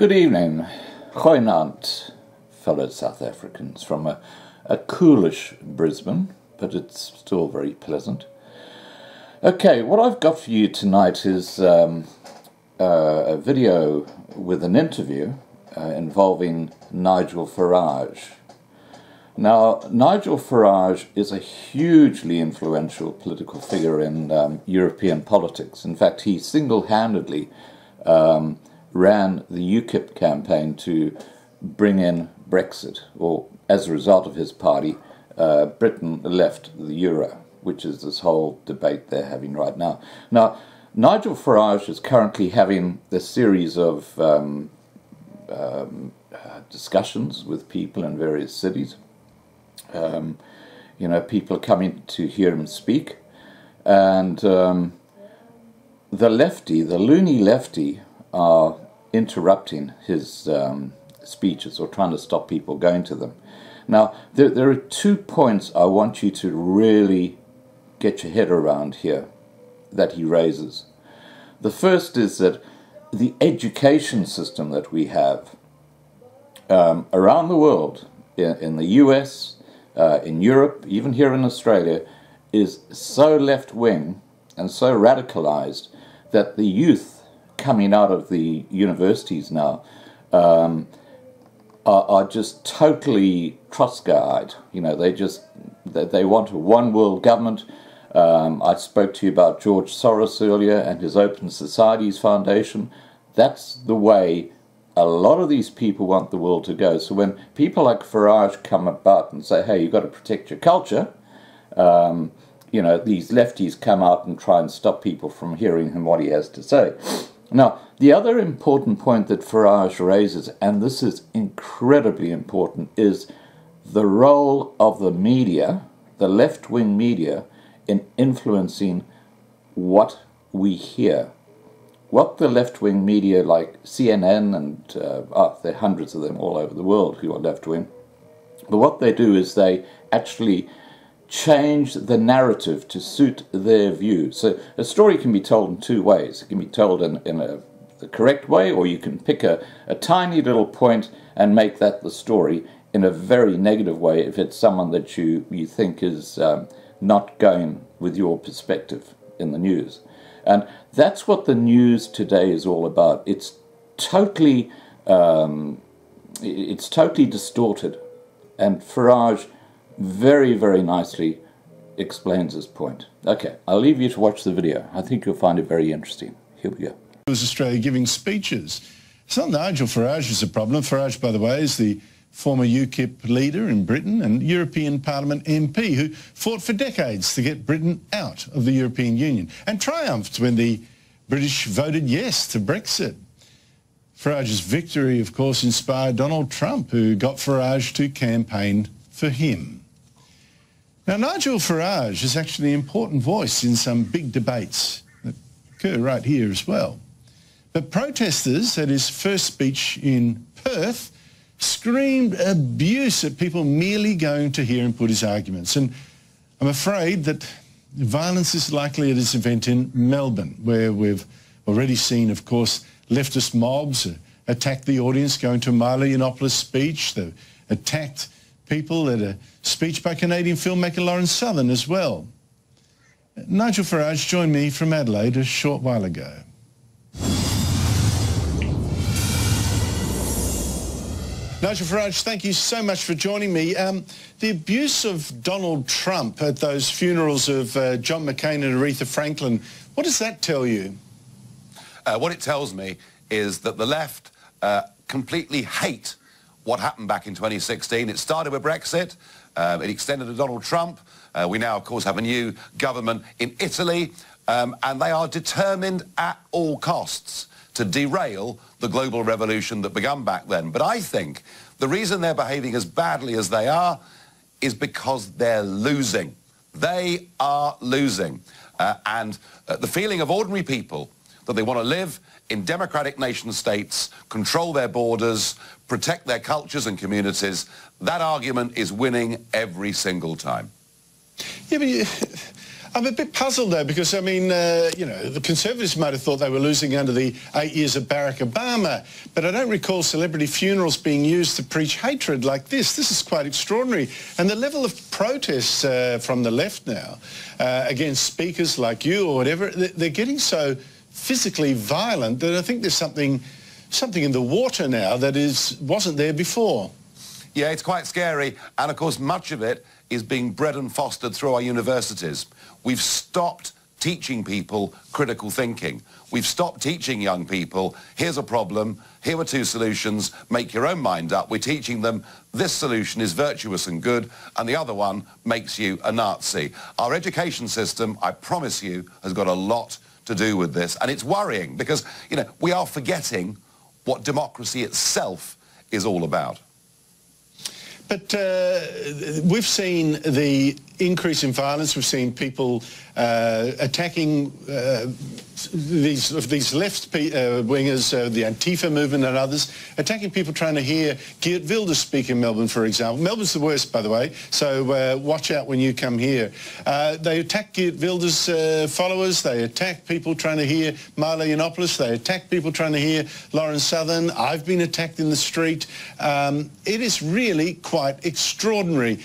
Good evening, goeienaand, fellow South Africans from a coolish Brisbane, but it's still very pleasant. Okay, what I've got for you tonight is a video with an interview involving Nigel Farage. Now, Nigel Farage is a hugely influential political figure in European politics. In fact, he single-handedly ran the UKIP campaign to bring in Brexit, or as a result of his party, Britain left the euro, which is this whole debate they're having right now. Now, Nigel Farage is currently having a series of discussions with people in various cities. People are coming to hear him speak, and the loony lefty, are interrupting his speeches or trying to stop people going to them. Now, there are 2 points I want you to really get your head around here that he raises. The first is that the education system that we have around the world, in the US, in Europe, even here in Australia, is so left-wing and so radicalised that the youth coming out of the universities now are just totally Trotskyite. They want a one-world government. I spoke to you about George Soros earlier and his Open Societies Foundation. That's the way a lot of these people want the world to go. So when people like Farage come about and say, hey, you've got to protect your culture, these lefties come out and try and stop people from hearing him what he has to say. Now, the other important point that Farage raises, and this is incredibly important, is the role of the media, the left-wing media, in influencing what we hear. What the left-wing media, like CNN, and there are hundreds of them all over the world who are left-wing, but what they do is they actually change the narrative to suit their view. So a story can be told in two ways. It can be told in the correct way, or you can pick a tiny little point and make that the story in a very negative way if it's someone that you think is not going with your perspective in the news. And that's what the news today is all about. It's totally distorted, and Farage very, very nicely explains this point. Okay, I'll leave you to watch the video. I think you'll find it very interesting. Here we go. It was Australia giving speeches. It's not Nigel Farage who's a problem. Farage, by the way, is the former UKIP leader in Britain and European Parliament MP who fought for decades to get Britain out of the European Union and triumphed when the British voted yes to Brexit. Farage's victory, of course, inspired Donald Trump, who got Farage to campaign for him. Now, Nigel Farage is actually an important voice in some big debates that occur right here as well. But protesters at his first speech in Perth screamed abuse at people merely going to hear him put his arguments. And I'm afraid that violence is likely at this event in Melbourne, where we've already seen, of course, leftist mobs attack the audience going to a Milo Yiannopoulos speech. They've attacked people at a speech by Canadian filmmaker Lauren Southern as well. Nigel Farage joined me from Adelaide a short while ago. Nigel Farage, thank you so much for joining me. The abuse of Donald Trump at those funerals of John McCain and Aretha Franklin, what does that tell you? What it tells me is that the left completely hate what happened back in 2016. It started with Brexit. It extended to Donald Trump. We now, of course, have a new government in Italy, and they are determined at all costs to derail the global revolution that began back then. But I think the reason they're behaving as badly as they are is because they're losing. They are losing. And the feeling of ordinary people that they want to live in democratic nation states, control their borders, protect their cultures and communities, that argument is winning every single time. Yeah, but I'm a bit puzzled, though, because, I mean, you know, the Conservatives might have thought they were losing under the 8 years of Barack Obama, but I don't recall celebrity funerals being used to preach hatred like this. This is quite extraordinary. And the level of protests from the left now against speakers like you or whatever, they're getting so physically violent that I think there's something in the water now that wasn't there before. Yeah, it's quite scary. And, of course, much of it is being bred and fostered through our universities. We've stopped teaching people critical thinking. We've stopped teaching young people, here's a problem, here are two solutions, make your own mind up. We're teaching them this solution is virtuous and good, and the other one makes you a Nazi. Our education system, I promise you, has got a lot to do with this. And it's worrying because, you know, we are forgetting what democracy itself is all about. But we've seen the increase in violence. We've seen people attacking these left wingers, the Antifa movement and others, attacking people trying to hear Geert Wilders speak in Melbourne, for example. Melbourne's the worst, by the way, so watch out when you come here. They attack Geert Wilders' followers. They attack people trying to hear Milo Yiannopoulos. They attack people trying to hear Lawrence Southern. I've been attacked in the street. It is really quite extraordinary.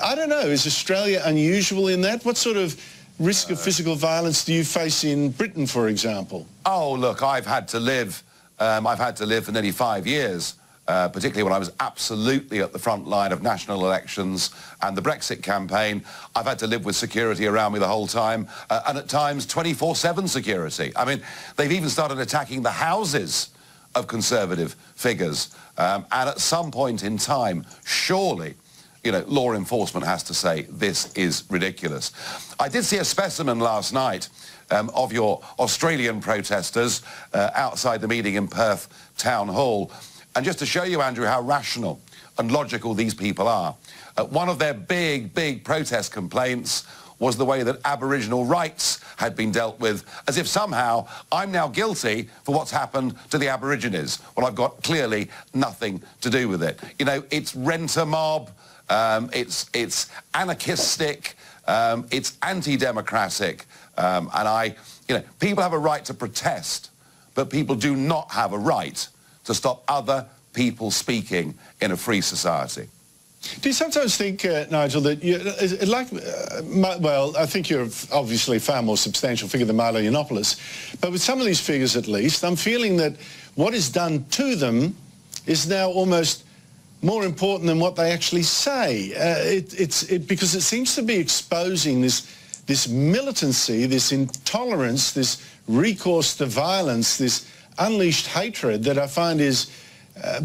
I don't know, is Australia unusual in that? What sort of risk of physical violence do you face in Britain, for example? Oh, look, I've had to live for nearly 5 years, particularly when I was absolutely at the front line of national elections and the Brexit campaign. I've had to live with security around me the whole time, and at times 24/7 security. I mean, they've even started attacking the houses of Conservative figures, and at some point in time, surely, you know, law enforcement has to say this is ridiculous. I did see a specimen last night of your Australian protesters outside the meeting in Perth Town Hall. And just to show you, Andrew, how rational and logical these people are, one of their big protest complaints was the way that Aboriginal rights had been dealt with, as if somehow I'm now guilty for what's happened to the Aborigines. Well, I've got clearly nothing to do with it. You know, it's rent-a-mob, it's anarchistic, it's anti-democratic, and you know, people have a right to protest, but people do not have a right to stop other people speaking in a free society. Do you sometimes think, Nigel, that well, I think you're obviously a far more substantial figure than Milo Yiannopoulos, but with some of these figures at least, I'm feeling that what is done to them is now almost more important than what they actually say. Because it seems to be exposing this militancy, this intolerance, this recourse to violence, this unleashed hatred that I find is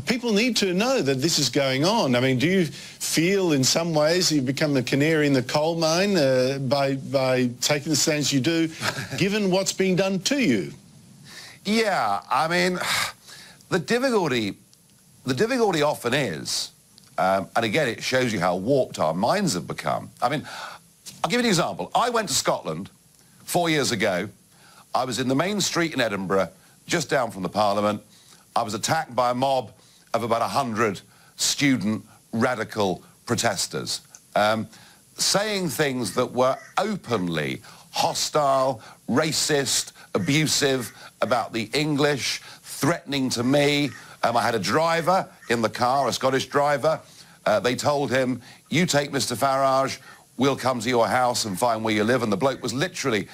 people need to know that this is going on. I mean, do you feel in some ways you've become a canary in the coal mine by taking the stance you do, given what's being done to you? Yeah, I mean, the difficulty often is, and again, it shows you how warped our minds have become. I mean, I'll give you an example. I went to Scotland 4 years ago. I was in the main street in Edinburgh, just down from the Parliament. I was attacked by a mob of about 100 student radical protesters, saying things that were openly hostile, racist, abusive about the English, threatening to me. I had a driver in the car, a Scottish driver. They told him, you take Mr. Farage, we'll come to your house and find where you live. And the bloke was literally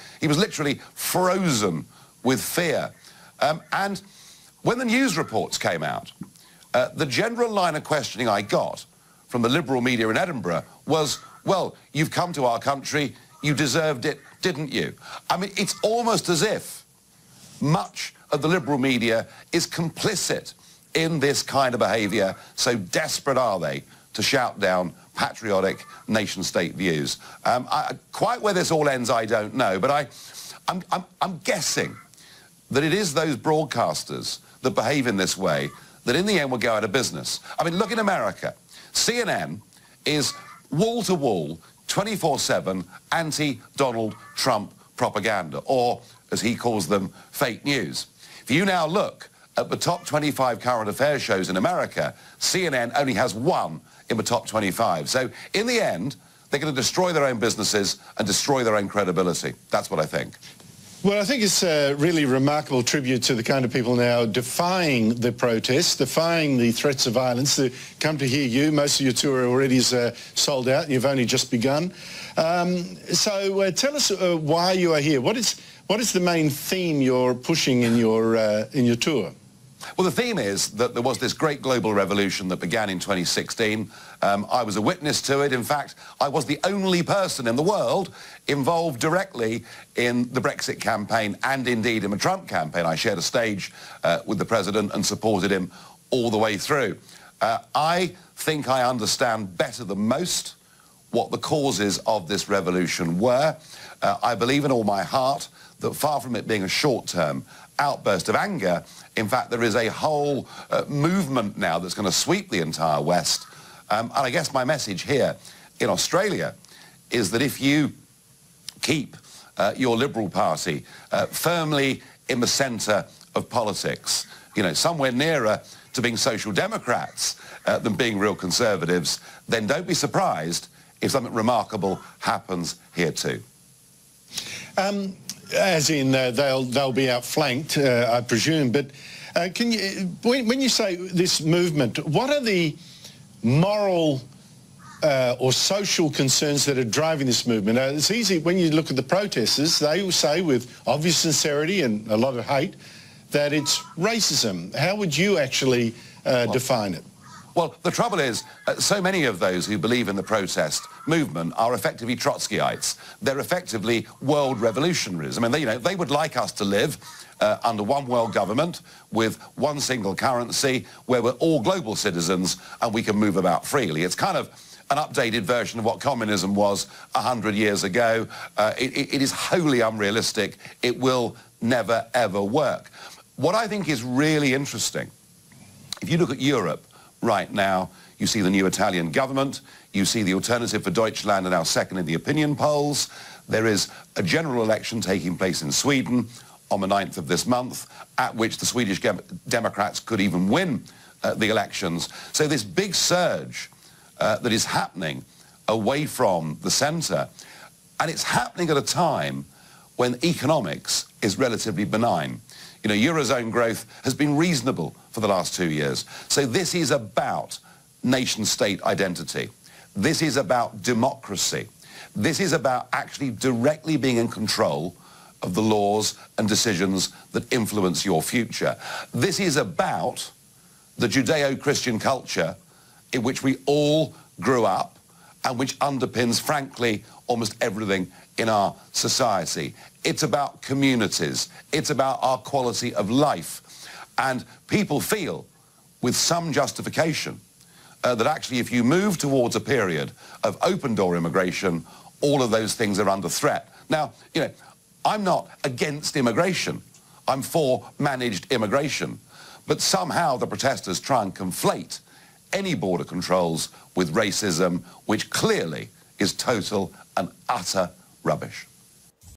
frozen with fear. And when the news reports came out, the general line of questioning I got from the liberal media in Edinburgh was, well, you've come to our country, you deserved it, didn't you? I mean, it's almost as if much of the liberal media is complicit in this kind of behaviour, so desperate are they to shout down patriotic nation-state views. Quite where this all ends, I don't know, but I'm guessing that it is those broadcasters that behave in this way that in the end will go out of business. I mean, look in America. CNN is wall-to-wall, 24/7 anti-Donald Trump propaganda, or, as he calls them, fake news. If you now look at the top 25 current affairs shows in America, CNN only has one in the top 25. So in the end, they're going to destroy their own businesses and destroy their own credibility. That's what I think. Well, I think it's a really remarkable tribute to the kind of people now defying the protests, defying the threats of violence. They come to hear you. Most of your tour already is sold out, and you've only just begun. So tell us why you are here. What is the main theme you're pushing in your tour? Well, the theme is that there was this great global revolution that began in 2016. I was a witness to it. In fact, I was the only person in the world involved directly in the Brexit campaign and indeed in the Trump campaign. I shared a stage with the president and supported him all the way through. I think I understand better than most what the causes of this revolution were. I believe in all my heart that far from it being a short-term outburst of anger, in fact, there is a whole movement now that's going to sweep the entire West. And I guess my message here in Australia is that if you keep your Liberal Party firmly in the centre of politics, you know, somewhere nearer to being Social Democrats than being real Conservatives, then don't be surprised if something remarkable happens here too. As in they'll be outflanked, I presume. But can you, when you say this movement, what are the moral or social concerns that are driving this movement? It's easy when you look at the protesters. They will say with obvious sincerity and a lot of hate that it's racism. How would you actually define it? Well, the trouble is, so many of those who believe in the protest movement are effectively Trotskyites. They're effectively world revolutionaries. I mean, they would like us to live under one world government with one single currency where we're all global citizens and we can move about freely. It's kind of an updated version of what communism was 100 years ago. It is wholly unrealistic. It will never, ever work. What I think is really interesting, if you look at Europe, right now, you see the new Italian government, you see the Alternative for Deutschland are now second in the opinion polls. There is a general election taking place in Sweden on the 9th of this month, at which the Swedish Democrats could even win the elections. So this big surge that is happening away from the centre, and it's happening at a time when economics is relatively benign. You know, Eurozone growth has been reasonable for the last 2 years. So this is about nation-state identity. This is about democracy. This is about actually directly being in control of the laws and decisions that influence your future. This is about the Judeo-Christian culture in which we all grew up and which underpins, frankly, almost everything in our society. It's about communities. It's about our quality of life. And people feel, with some justification, that actually if you move towards a period of open-door immigration, all of those things are under threat. Now, you know, I'm not against immigration. I'm for managed immigration. But somehow the protesters try and conflate any border controls with racism, which clearly is total and utter rubbish.